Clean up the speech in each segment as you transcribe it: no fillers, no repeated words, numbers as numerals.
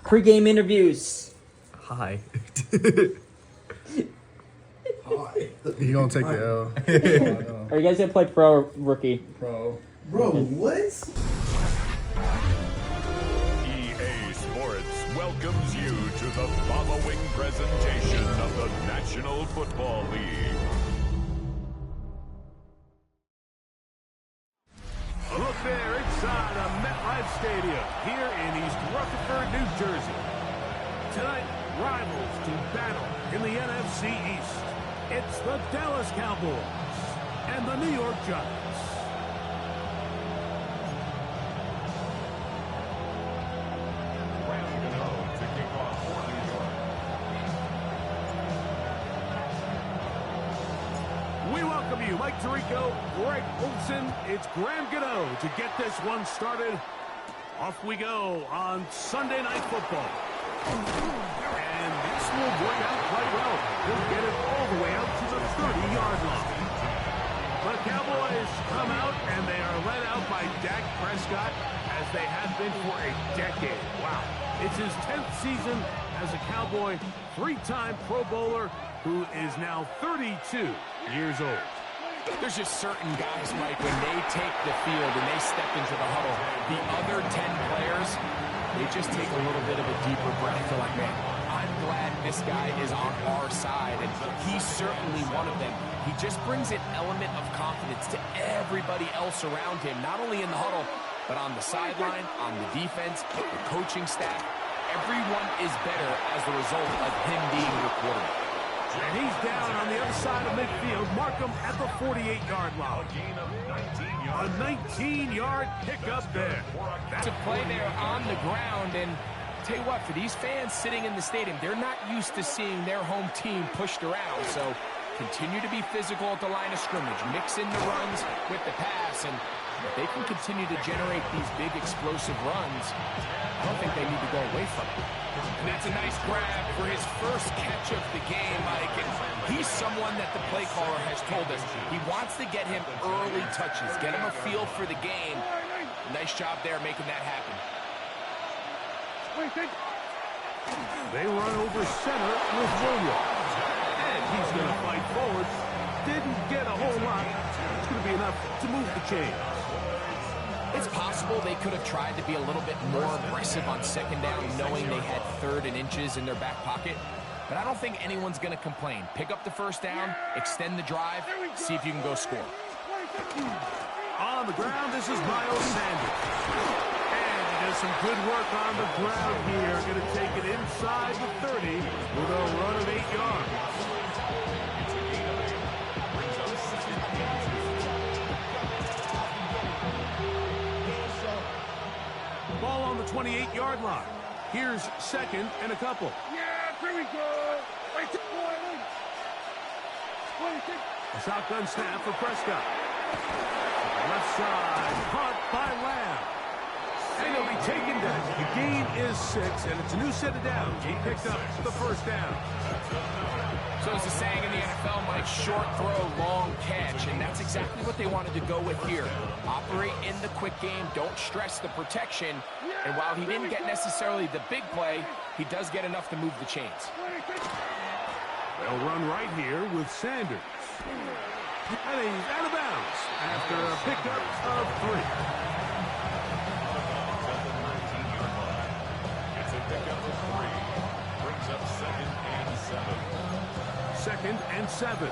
Pre-game interviews. Hi. Hi. You gonna take the L? Are you guys gonna play pro or rookie? Pro. Bro, what? EA Sports welcomes you to the following presentation of the National Football League. Look there inside of MetLife Stadium here in East Rutherford, New Jersey. Tonight, rivals to battle in the NFC East. It's the Dallas Cowboys and the New York Giants. To kick off for New York. We welcome you, Mike Tirico, Greg Olson. It's Graham Gano to get this one started. Off we go on Sunday Night Football. And this will work out quite well. They'll get it all the way out to the 30-yard line. The Cowboys come out, and they are led out by Dak Prescott, as they have been for a decade. Wow. It's his 10th season as a Cowboy, three-time Pro Bowler, who is now 32 years old. There's just certain guys, Mike, when they take the field and they step into the huddle, the other 10 players, they just take a little bit of a deeper breath. Feel like, man, I'm glad this guy is on our side, and he's certainly one of them. He just brings an element of confidence to everybody else around him, not only in the huddle, but on the sideline, on the defense, the coaching staff. Everyone is better as a result of him being the quarterback. And he's down on the other side of midfield. Mark him at the 48-yard line. A 19-yard pickup there. To play there on the ground, and tell you what, for these fans sitting in the stadium, they're not used to seeing their home team pushed around. So continue to be physical at the line of scrimmage. Mix in the runs with the pass, and if they can continue to generate these big explosive runs, I don't think they need to go away from it. And that's a nice grab for his first catch of the game, Mike. And he's someone that the play caller has told us he wants to get him early touches, get him a feel for the game. Nice job there making that happen. They run over center with Williams. And he's going to fight forward. Didn't get a whole lot. It's going to be enough to move the chains. It's possible they could have tried to be a little bit more aggressive on second down, knowing they had 3rd and inches in their back pocket. But I don't think anyone's going to complain. Pick up the first down, extend the drive, see if you can go score. On the ground, this is Miles Sanders. And he does some good work on the ground here. Going to take it inside the 30 with a run of 8 yards. Ball on the 28-yard line. Here's 2nd and a couple. Yeah, here we go. A shotgun snap for Prescott. Left side, caught by Lamb. And he'll be taken down. The gain is 6, and it's a new set of downs. He picked up the first down. So as the saying in the NFL, Mike, short throw, long catch, and that's exactly what they wanted to go with here. Operate in the quick game, don't stress the protection, and while he didn't get necessarily the big play, he does get enough to move the chains. They'll run right here with Sanders. And he's out of bounds after a pickup of 3. It's a pickup of 3. Brings up 2nd and 7. 2nd and 7.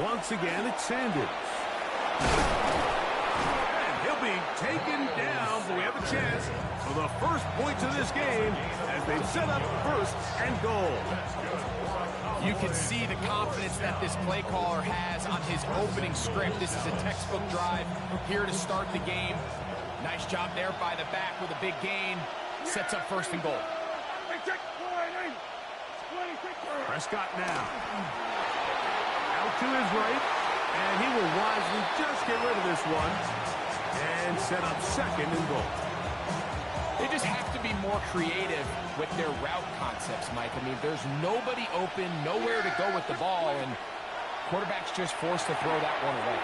Once again, it's Sanders. And he'll be taken down, but we have a chance for the first points of this game as they've set up 1st and goal. You can see the confidence that this play caller has on his opening script. This is a textbook drive here to start the game. Nice job there by the back with a big gain. Sets up 1st and goal. Prescott now. Out to his right, and he will wisely just get rid of this one and set up 2nd and goal. They just have to be more creative with their route concepts, Mike. I mean, there's nobody open, nowhere to go with the ball, and quarterback's just forced to throw that one away.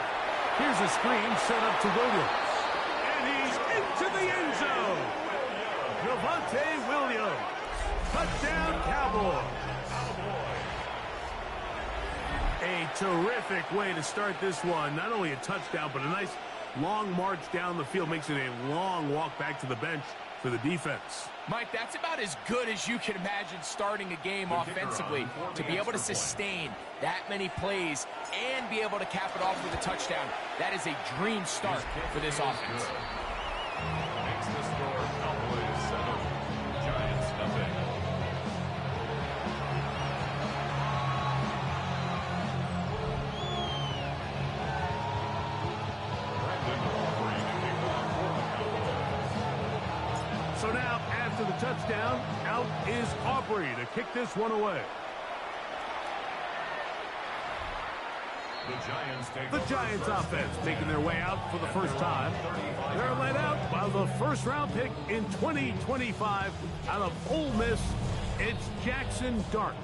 Here's a screen set up to Williams. And he's into the end zone. Javonte Williams. Touchdown, Cowboys. A terrific way to start this one. Not only a touchdown, but a nice long march down the field. Makes it a long walk back to the bench for the defense. Mike, that's about as good as you can imagine starting a game offensively. To be able to sustain that many plays and be able to cap it off with a touchdown, that is a dream start for this offense. Makes the score Cowboys 7, Giants nothing. So now, after the touchdown, out is Aubrey to kick this one away. The Giants offense making their way out for the first time. They're led out by the first-round pick in 2025 out of Ole Miss. It's Jackson Dart.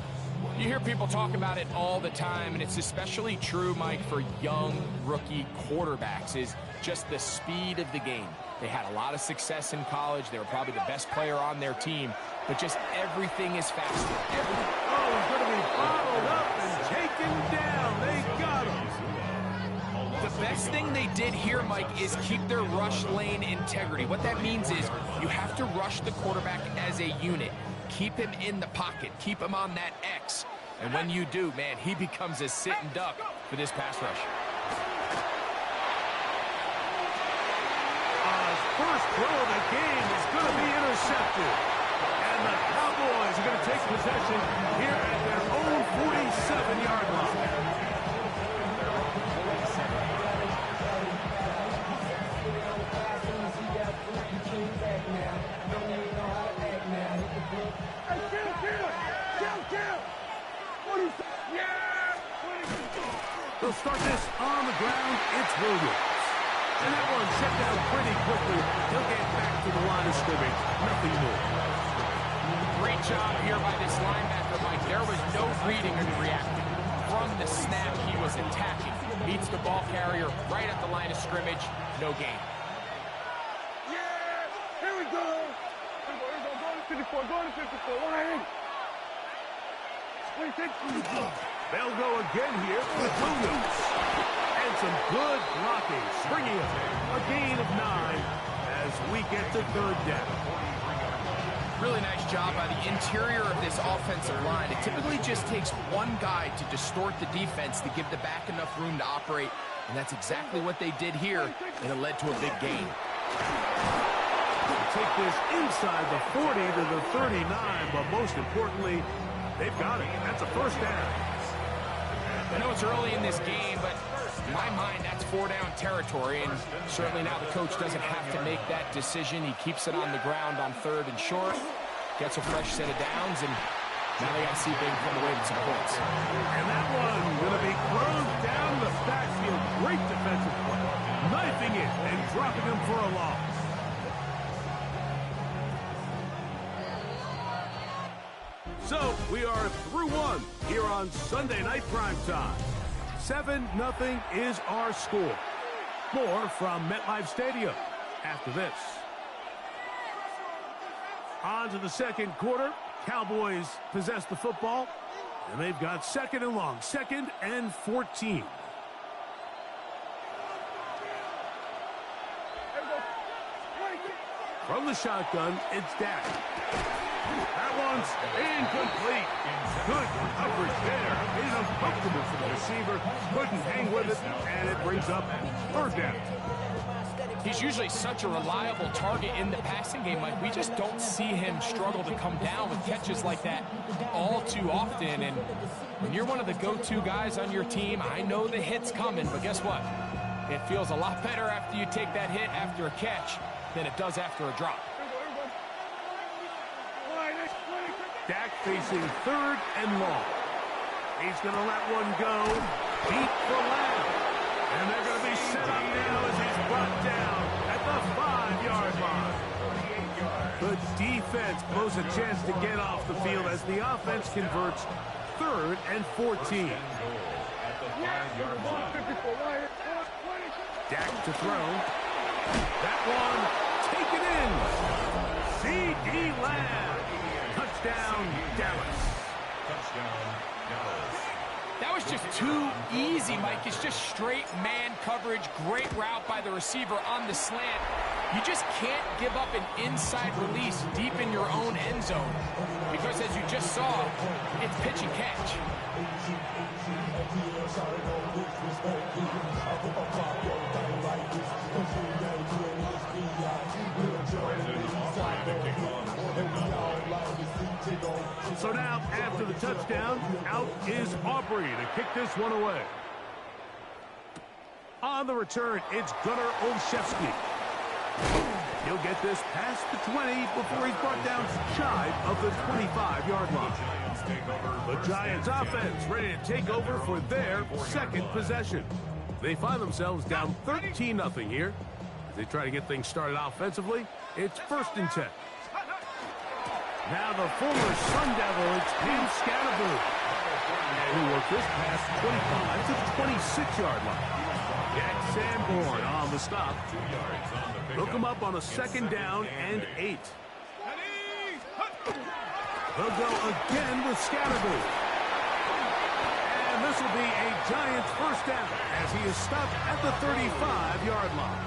You hear people talk about it all the time, and it's especially true, Mike, for young rookie quarterbacks, is just the speed of the game. They had a lot of success in college. They were probably the best player on their team, but just everything is faster. Oh, he's going to be bottled up and taken down. They got him. The best thing they did here, Mike, is keep their rush lane integrity. What that means is you have to rush the quarterback as a unit. Keep him in the pocket. Keep him on that X. And when you do, man, he becomes a sitting duck for this pass rush. First throw of the game is going to be intercepted. And the Cowboys are going to take possession here at their own 47-yard line. They'll start this on the ground. It's Williams. And that one set down pretty quickly. He'll get back to the line of scrimmage. Nothing more. Great job here by this linebacker, Mike. There was no reading and reacting. From the snap, he was attacking. Meets the ball carrier right at the line of scrimmage. No gain. Yeah! Here we go! Here we go. Go to 54. Go to 54. Line. They'll go again here with Williams. And some good blocking. Bringing up a gain of 9 as we get to third down. Really nice job by the interior of this offensive line. It typically just takes one guy to distort the defense to give the back enough room to operate. And that's exactly what they did here, and it led to a big gain. Take this inside the 40 to the 39, but most importantly, they've got it. That's a first down. I know it's early in this game, but in my mind, that's 4-down territory, and certainly now the coach doesn't have to make that decision. He keeps it on the ground on 3rd and short, gets a fresh set of downs, and now they got to see if they can come away with some points. And that one going to be thrown down the backfield. Great defensive play. Knifing it and dropping him for a loss. So, we are through one here on Sunday Night Primetime. 7-0 is our score. More from MetLife Stadium after this. On to the second quarter. Cowboys possess the football, and they've got 2nd and long. 2nd and 14. From the shotgun, it's Dak. That one's incomplete. Good coverage there. He's uncomfortable for the receiver. Couldn't hang with it, and it brings up 3rd down. He's usually such a reliable target in the passing game, Mike. We just don't see him struggle to come down with catches like that all too often. And when you're one of the go-to guys on your team, I know the hit's coming, but guess what? It feels a lot better after you take that hit after a catch than it does after a drop. Dak facing 3rd and long. He's going to let one go. Deep for Lamb. And they're going to be set up now as he's brought down at the 5-yard line. The defense blows a chance to get off the field as the offense converts 3rd and 14. Dak to throw. That one taken in. C.D. Lamb. Touchdown, Dallas. That was just too easy, Mike. It's just straight man coverage. Great route by the receiver on the slant. You just can't give up an inside release deep in your own end zone. Because as you just saw, it's pitch and catch. So now, after the touchdown, out is Aubrey to kick this one away. On the return, it's Gunnar Olszewski. He'll get this past the 20 before he's brought down shy of the 25-yard line. The Giants offense ready to take over for their second possession. They find themselves down 13-0 here. As they try to get things started offensively, it's 1st and 10. Now the former Sun Devil, it's Cam Scatterboot. And he worked this past 25 to the 26-yard line. Jack Sanborn on the stop. Hook him up on a 2nd down and 8. They'll go again with Scatterboot. And this will be a Giants 1st down as he is stopped at the 35-yard line.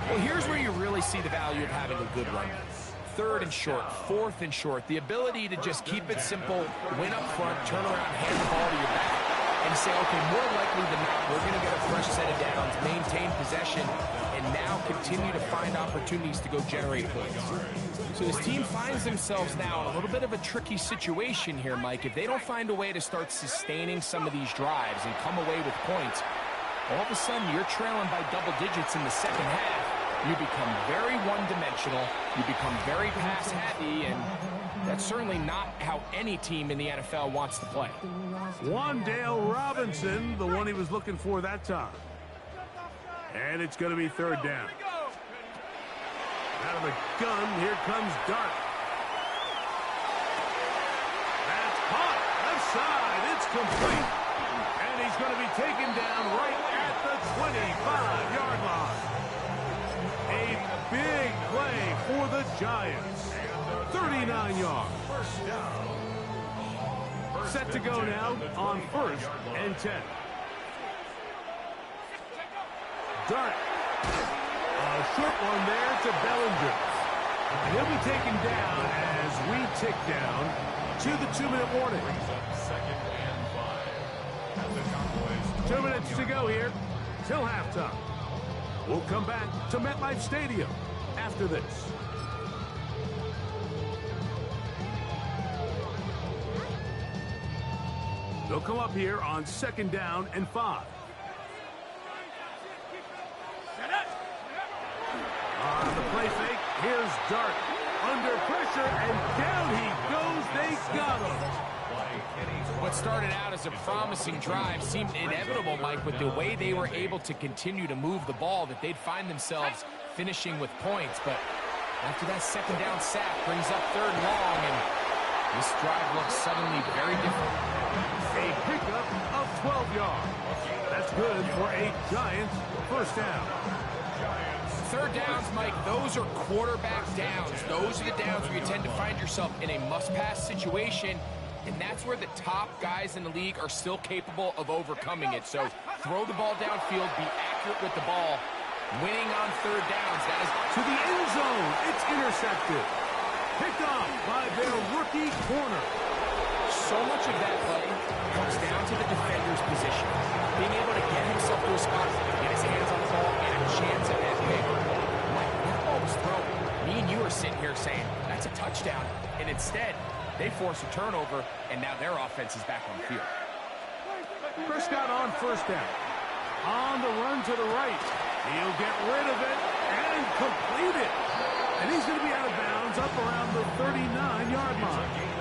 Well, here's where you really see the value of having a good run. 3rd and short, 4th and short. The ability to just keep it simple, win up front, turn around, hand the ball to your back, and say, okay, more likely than not, we're going to get a fresh set of downs, maintain possession, and now continue to find opportunities to go generate points. So this team finds themselves now in a little bit of a tricky situation here, Mike. If they don't find a way to start sustaining some of these drives and come away with points, all of a sudden you're trailing by double digits in the 2nd half. You become very one-dimensional, you become very pass-happy, and that's certainly not how any team in the NFL wants to play. Wan'Dale Robinson, the one he was looking for that time. And it's going to be 3rd down. Out of the gun, here comes Dart. That's caught, left side, it's complete. And he's going to be taken down right at the 25-yard line. A big play for the Giants. 39 yards. Set to go now on 1st and 10. Dart. A short one there to Bellinger. And he'll be taken down as we tick down to the 2-minute warning. 2 minutes to go here till halftime. We'll come back to MetLife Stadium after this. They'll come up here on 2nd down and 5. On the play fake, here's Dart. Under pressure, and down he goes. They got him. What started out as a promising drive seemed inevitable, Mike, with the way they were able to continue to move the ball, that they'd find themselves finishing with points. But after that 2nd down sack brings up 3rd and long, and this drive looks suddenly very different. A pickup of 12 yards. That's good for a Giants 1st down. 3rd downs, Mike, those are quarterback downs. Those are the downs where you tend to find yourself in a must-pass situation, and that's where the top guys in the league are still capable of overcoming it. So throw the ball downfield, be accurate with the ball. Winning on 3rd downs, that is to the end zone. It's intercepted. Picked off by their rookie corner. so much of that play comes down to the defender's position. Being able to get himself to a spot, get his hands on the ball, and a chance at that pick. Mike, that ball was thrown. Me and you are sitting here saying, that's a touchdown. And instead, they force a turnover, and now their offense is back on the field. Prescott on first down. On the run to the right. He'll get rid of it and complete it. And he's going to be out of bounds up around the 39-yard line.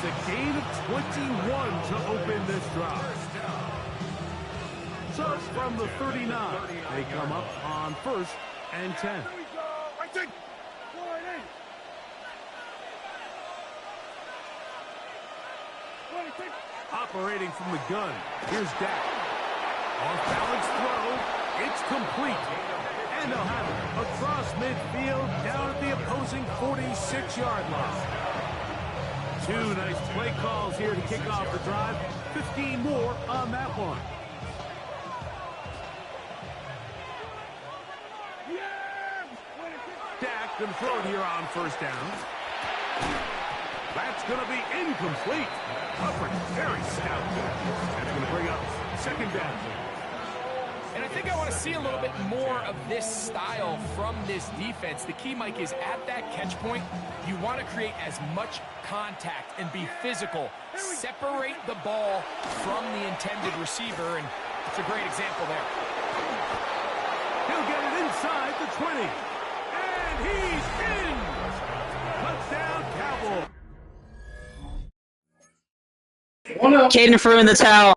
That's a gain of 21 to open this drive. So from the 39, they come up on 1st and 10. Operating from the gun, here's Dak. Off-balance throw. It's complete. And they'll have it across midfield down at the opposing 46-yard line. Two nice play calls here to kick off the drive. 15 more on that one. Dak can throw it here on first down. That's going to be incomplete. Coverage very stout. That's going to bring up second down. And I think I want to see a little bit more of this style from this defense. The key, Mike, is at that catch point, you want to create as much contact and be physical. Separate the ball from the intended receiver, and it's a great example there. He'll get it inside the 20. And he's in! Touchdown, Cowboys. Kayden threw in the towel.